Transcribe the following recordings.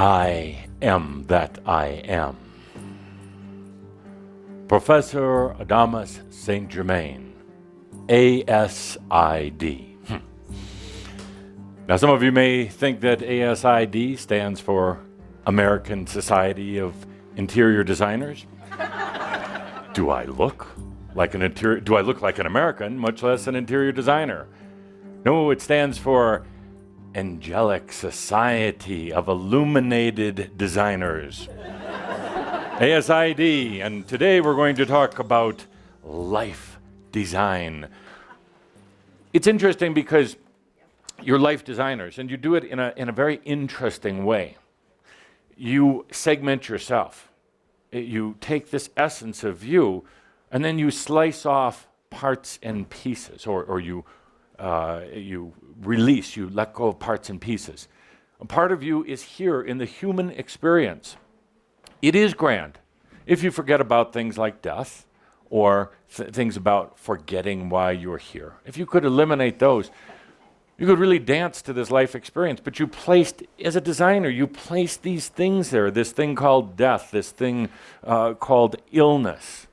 I am that I am. Professor Adamus Saint-Germain, ASID. Now, some of you may think that ASID stands for American Society of Interior Designers. Do I look like an American, much less an interior designer? No, it stands for Angelic Society of Illuminated Designers. ASID, and today we're going to talk about life design. It's interesting because you're life designers, and you do it in a very interesting way. You segment yourself. You take this essence of you, and then you slice off parts and pieces, or you release, you let go of parts and pieces. A part of you is here in the human experience. It is grand. If you forget about things like death, or things about forgetting why you're here, if you could eliminate those, you could really dance to this life experience. But you placed, as a designer, you placed these things there, this thing called death, this thing called illness,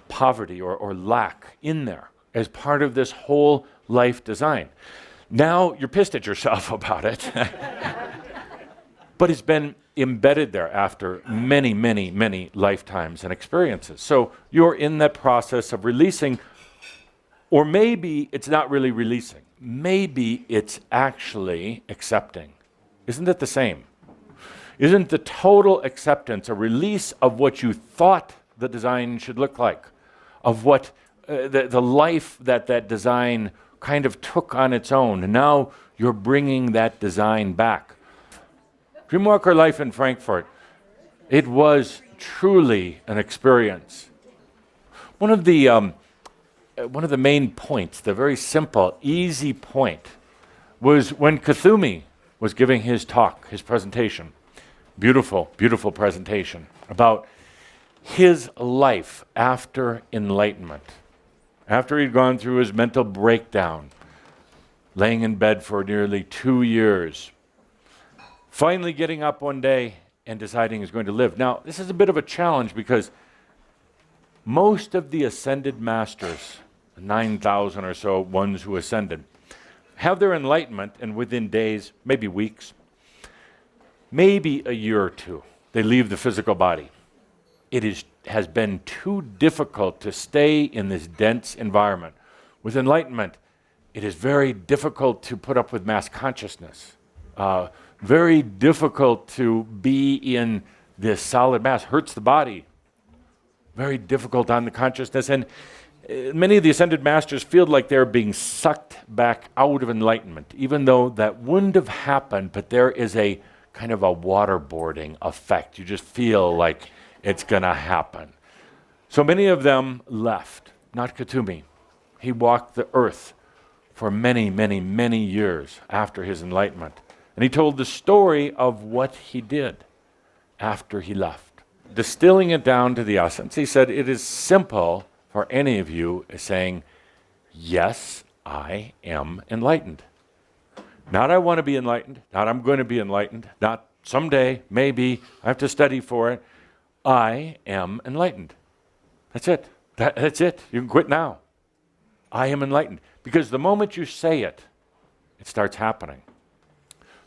poverty or lack in there as part of this whole life design. Now you're pissed at yourself about it, but it's been embedded there after many, many, many lifetimes and experiences. So you're in that process of releasing, or maybe it's not really releasing. Maybe it's actually accepting. Isn't it the same? Isn't the total acceptance a release of what you thought the design should look like, of what the life that design kind of took on its own, and now you're bringing that design back? Dreamwalker Life in Frankfurt, it was truly an experience. One of the main points, the very simple, easy point, was when Kuthumi was giving his talk, his presentation. Beautiful, beautiful presentation about his life after enlightenment. After he'd gone through his mental breakdown, laying in bed for nearly 2 years, finally getting up one day and deciding he's going to live. Now, this is a bit of a challenge because most of the ascended masters, 9,000 or so ones who ascended, have their enlightenment, and within days, maybe weeks, maybe a year or two, they leave the physical body. It has been too difficult to stay in this dense environment. With enlightenment, it is very difficult to put up with mass consciousness. Very difficult to be in this solid mass. Hurts the body. Very difficult on the consciousness. And many of the ascended masters feel like they're being sucked back out of enlightenment, even though that wouldn't have happened, but there is a kind of a waterboarding effect. You just feel like it's going to happen. So many of them left. Not Kuthumi. He walked the earth for many, many, many years after his enlightenment. And he told the story of what he did after he left. Distilling it down to the essence, he said, it is simple for any of you saying, yes, I am enlightened. Not I want to be enlightened, not I'm going to be enlightened, not someday, maybe, I have to study for it. I am enlightened. That's it. That's it. You can quit now. I am enlightened. Because the moment you say it, it starts happening.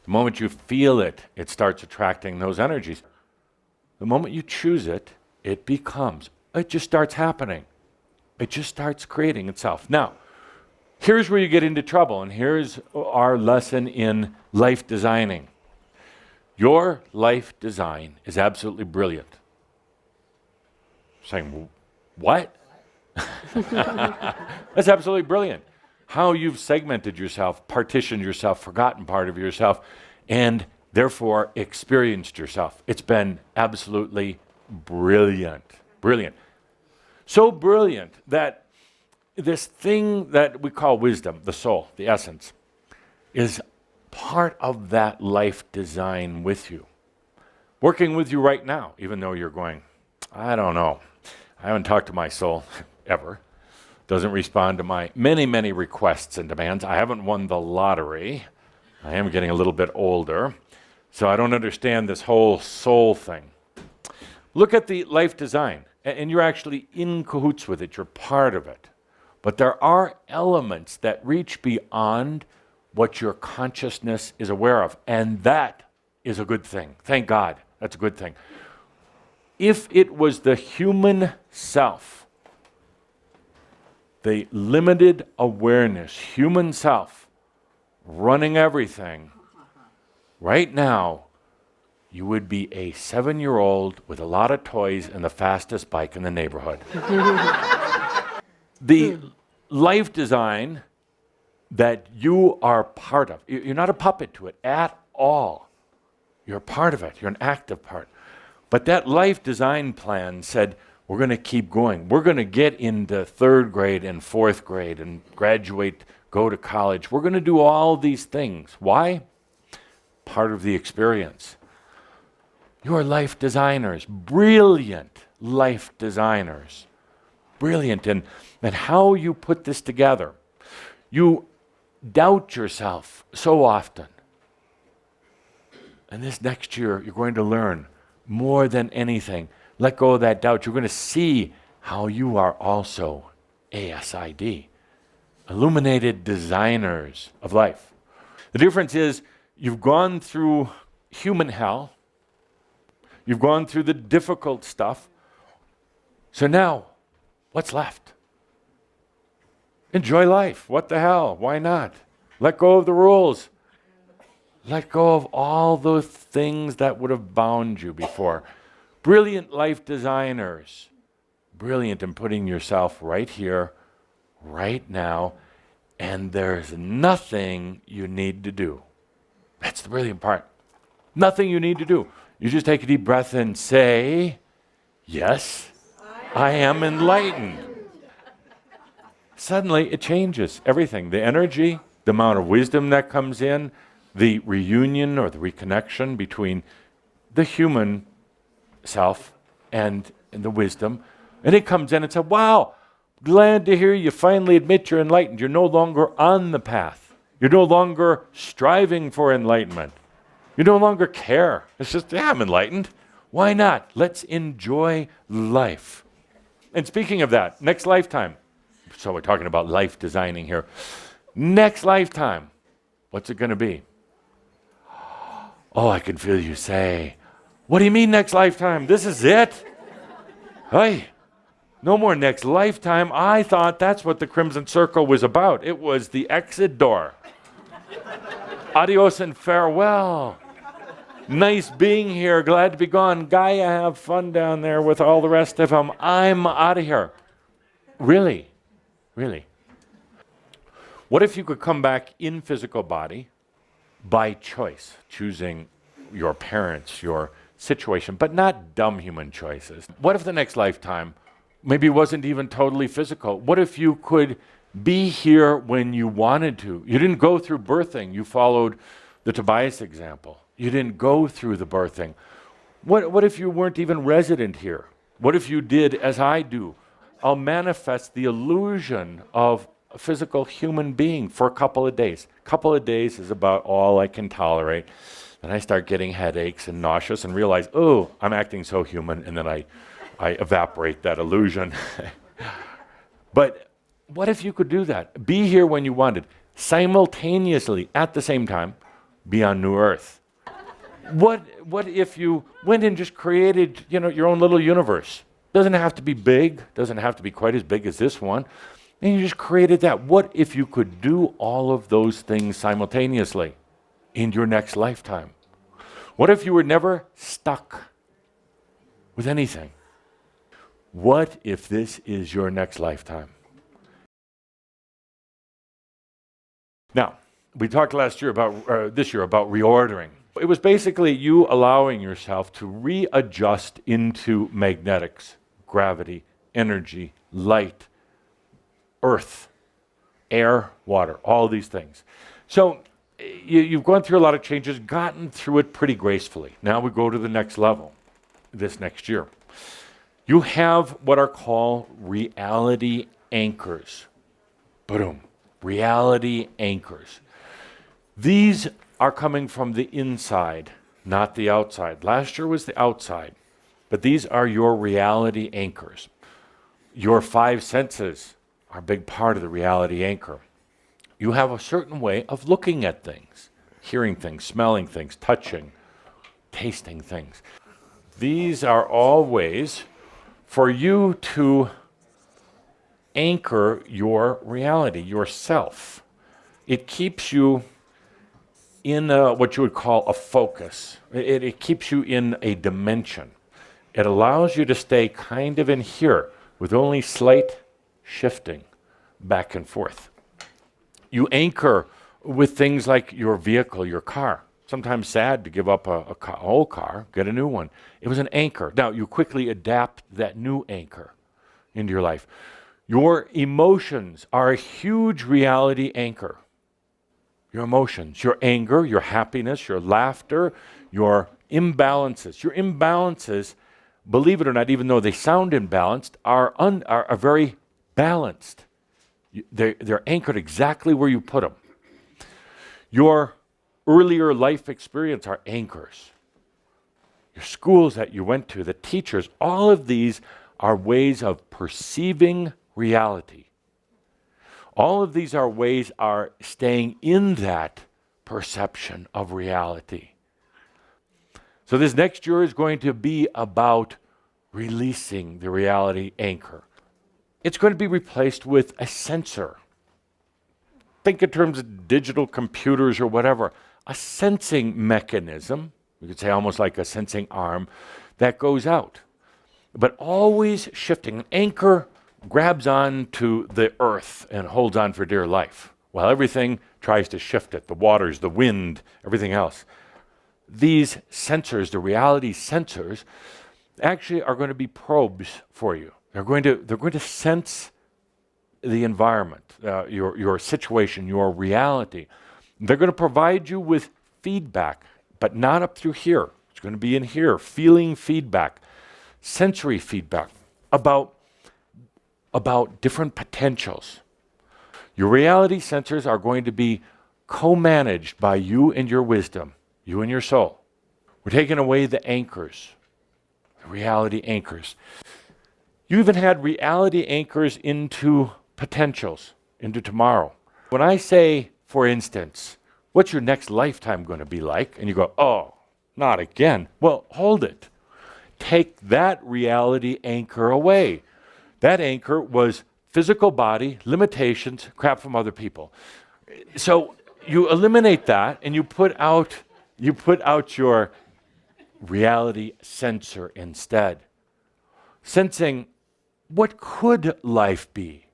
The moment you feel it, it starts attracting those energies. The moment you choose it, it becomes. It just starts happening. It just starts creating itself. Now, here's where you get into trouble, and here's our lesson in life designing. Your life design is absolutely brilliant. Saying, what? That's absolutely brilliant. How you've segmented yourself, partitioned yourself, forgotten part of yourself, and therefore experienced yourself. It's been absolutely brilliant. Brilliant. So brilliant that this thing that we call wisdom, the soul, the essence, is part of that life design with you. Working with you right now, even though you're going, I don't know. I haven't talked to my soul ever. Doesn't respond to my many, many requests and demands. I haven't won the lottery. I am getting a little bit older. So I don't understand this whole soul thing. Look at the life design, and you're actually in cahoots with it. You're part of it. But there are elements that reach beyond what your consciousness is aware of, and that is a good thing. Thank God, that's a good thing. If it was the human self, the limited awareness, human self, running everything, right now, you would be a 7-year-old with a lot of toys and the fastest bike in the neighborhood. The life design that you are part of, you're not a puppet to it at all. You're part of it. You're an active part. But that life design plan said, we're going to keep going. We're going to get into 3rd grade and 4th grade and graduate, go to college. We're going to do all these things. Why? Part of the experience. You are life designers, brilliant life designers. Brilliant in how you put this together. You doubt yourself so often. And this next year, you're going to learn more than anything. Let go of that doubt. You're going to see how you are also ASID, illuminated designers of life. The difference is you've gone through human hell. You've gone through the difficult stuff. So now, what's left? Enjoy life. What the hell? Why not? Let go of the rules. Let go of all those things that would have bound you before. Brilliant life designers. Brilliant in putting yourself right here, right now, and there's nothing you need to do. That's the brilliant part. Nothing you need to do. You just take a deep breath and say, yes, I am enlightened. Suddenly it changes everything. The energy, the amount of wisdom that comes in, the reunion or the reconnection between the human self and the wisdom. And it comes in and says, wow, glad to hear you finally admit you're enlightened. You're no longer on the path. You're no longer striving for enlightenment. You no longer care. It's just, yeah, I'm enlightened. Why not? Let's enjoy life. And speaking of that, next lifetime. So we're talking about life designing here. Next lifetime, what's it going to be? Oh, I can feel you say, what do you mean next lifetime? This is it? Hey, no more next lifetime. I thought that's what the Crimson Circle was about. It was the exit door. Adios and farewell. Nice being here. Glad to be gone. Gaia, have fun down there with all the rest of them. I'm out of here. Really? Really? What if you could come back in physical body by choice, choosing your parents, your situation, but not dumb human choices? What if the next lifetime maybe wasn't even totally physical? What if you could be here when you wanted to? You didn't go through birthing. You followed the Tobias example. You didn't go through the birthing. What if you weren't even resident here? What if you did as I do? I'll manifest the illusion of a physical human being for a couple of days. A couple of days is about all I can tolerate. Then I start getting headaches and nauseous and realize, oh, I'm acting so human, and then I evaporate that illusion. But what if you could do that? Be here when you wanted, simultaneously, at the same time, be on New Earth. What if you went and just created, your own little universe? Doesn't have to be big, doesn't have to be quite as big as this one. And you just created that. What if you could do all of those things simultaneously in your next lifetime? What if you were never stuck with anything? What if this is your next lifetime? Now, we talked this year about reordering. It was basically you allowing yourself to readjust into magnetics, gravity, energy, light, earth, air, water, all these things. So you've gone through a lot of changes, gotten through it pretty gracefully. Now we go to the next level this next year. You have what are called reality anchors. Boom. Reality anchors. These are coming from the inside not the outside. Last year was the outside, but these are your reality anchors. Your five senses are a big part of the reality anchor. You have a certain way of looking at things, hearing things, smelling things, touching, tasting things. These are all ways for you to anchor your reality, yourself. It keeps you in what you would call a focus. It keeps you in a dimension. It allows you to stay kind of in here with only slight shifting back and forth. You anchor with things like your vehicle, your car. Sometimes sad to give up an old car, get a new one. It was an anchor. Now, you quickly adapt that new anchor into your life. Your emotions are a huge reality anchor. Your emotions, your anger, your happiness, your laughter, your imbalances. Your imbalances, believe it or not, even though they sound imbalanced, are very balanced. They're anchored exactly where you put them. Your earlier life experience are anchors. Your schools that you went to, the teachers, all of these are ways of perceiving reality. All of these are ways are staying in that perception of reality. So this next year is going to be about releasing the reality anchor. It's going to be replaced with a sensor. Think in terms of digital computers or whatever. A sensing mechanism, you could say almost like a sensing arm, that goes out. But always shifting. An anchor grabs on to the earth and holds on for dear life, while everything tries to shift it, the waters, the wind, everything else. These sensors, the reality sensors, actually are going to be probes for you. They're going to sense the environment, your situation, your reality. They're going to provide you with feedback, but not up through here. It's going to be in here, feeling feedback, sensory feedback about different potentials. Your reality sensors are going to be co-managed by you and your wisdom, you and your soul. We're taking away the anchors, the reality anchors. You even had reality anchors into potentials, into tomorrow. When I say, for instance, what's your next lifetime going to be like? And you go, oh, not again. Well, hold it. Take that reality anchor away. That anchor was physical body, limitations, crap from other people. So you eliminate that and you put out your reality sensor instead. Sensing, what could life be?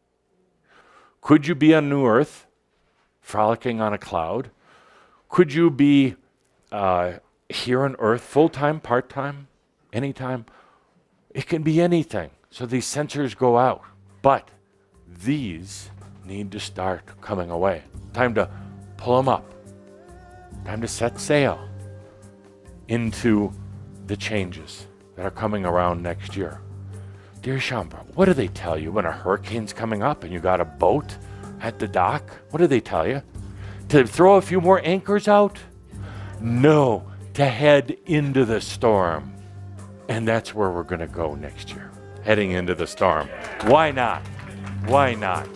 Could you be on New Earth, frolicking on a cloud? Could you be here on Earth, full-time, part-time, anytime? It can be anything. So these sensors go out. But these need to start coming away. Time to pull them up. Time to set sail into the changes that are coming around next year. Dear Shambra, what do they tell you when a hurricane's coming up and you got a boat at the dock? What do they tell you? To throw a few more anchors out? No, to head into the storm. And that's where we're going to go next year, heading into the storm. Why not? Why not?